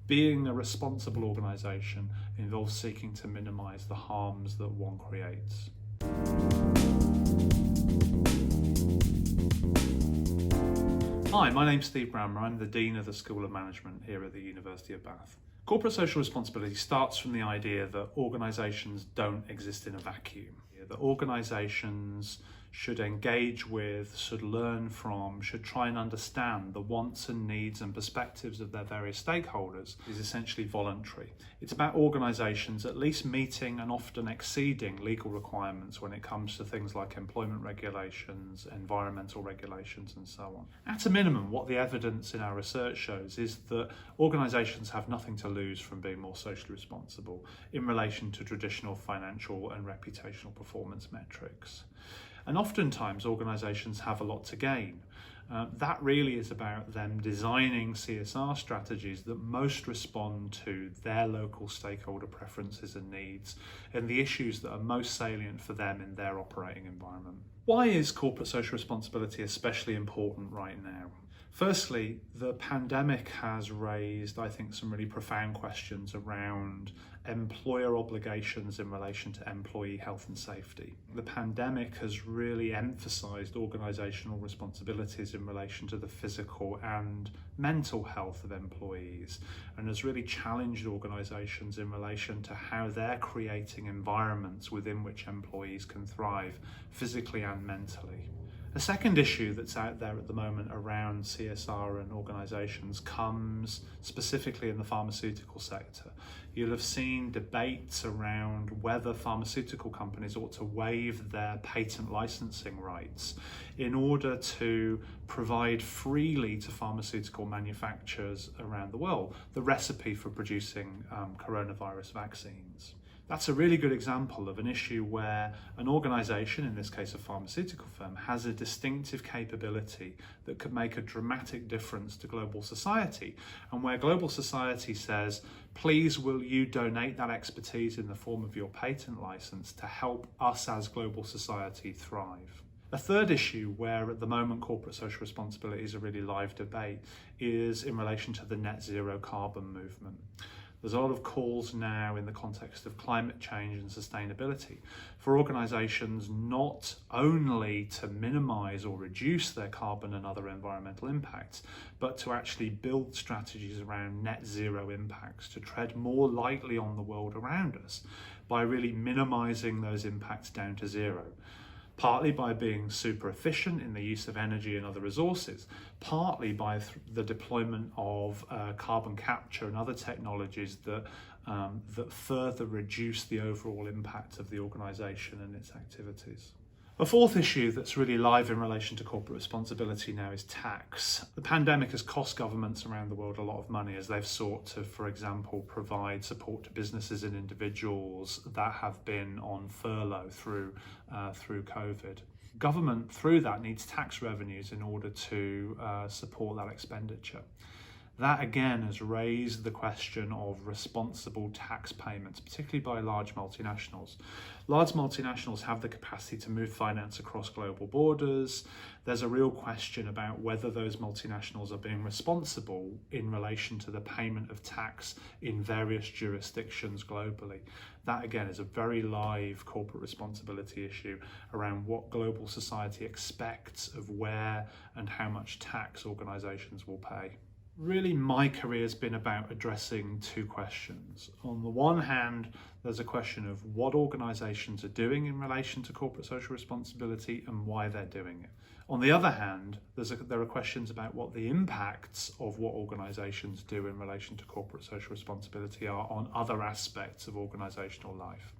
Being a responsible organisation involves seeking to minimise the harms that one creates. Hi, my name's Steve Brammer. I'm the Dean of the School of Management here at the University of Bath. Corporate social responsibility starts from the idea that organisations don't exist in a vacuum. That organisations should engage with, should learn from, should try and understand the wants and needs and perspectives of their various stakeholders is essentially voluntary. It's about organisations at least meeting and often exceeding legal requirements when it comes to things like employment regulations, environmental regulations and so on. At a minimum, what the evidence in our research shows is that organisations have nothing to lose from being more socially responsible in relation to traditional financial and reputational performance metrics. And oftentimes organisations have a lot to gain. That really is about them designing CSR strategies that most respond to their local stakeholder preferences and needs and the issues that are most salient for them in their operating environment. Why is corporate social responsibility especially important right now? Firstly, the pandemic has raised, I think, some really profound questions around employer obligations in relation to employee health and safety. The pandemic has really emphasised organisational responsibilities in relation to the physical and mental health of employees and has really challenged organisations in relation to how they're creating environments within which employees can thrive physically and mentally. A second issue that's out there at the moment around CSR and organisations comes specifically in the pharmaceutical sector. You'll have seen debates around whether pharmaceutical companies ought to waive their patent licensing rights in order to provide freely to pharmaceutical manufacturers around the world the recipe for producing coronavirus vaccines. That's a really good example of an issue where an organisation, in this case a pharmaceutical firm, has a distinctive capability that could make a dramatic difference to global society, and where global society says, please will you donate that expertise in the form of your patent licence to help us as global society thrive. A third issue where at the moment corporate social responsibility is a really live debate is in relation to the net zero carbon movement. There's a lot of calls now in the context of climate change and sustainability for organisations not only to minimise or reduce their carbon and other environmental impacts, but to actually build strategies around net zero impacts, to tread more lightly on the world around us by really minimising those impacts down to zero. Partly by being super efficient in the use of energy and other resources, partly by the deployment of carbon capture and other technologies that further reduce the overall impact of the organisation and its activities. A fourth issue that's really live in relation to corporate responsibility now is tax. The pandemic has cost governments around the world a lot of money as they've sought to, for example, provide support to businesses and individuals that have been on furlough through COVID. Government, through that, needs tax revenues in order to support that expenditure. That again has raised the question of responsible tax payments, particularly by large multinationals. Large multinationals have the capacity to move finance across global borders. There's a real question about whether those multinationals are being responsible in relation to the payment of tax in various jurisdictions globally. That again is a very live corporate responsibility issue around what global society expects of where and how much tax organisations will pay. Really, my career has been about addressing two questions. On the one hand, there's a question of what organisations are doing in relation to corporate social responsibility and why they're doing it. On the other hand, there are questions about what the impacts of what organisations do in relation to corporate social responsibility are on other aspects of organisational life.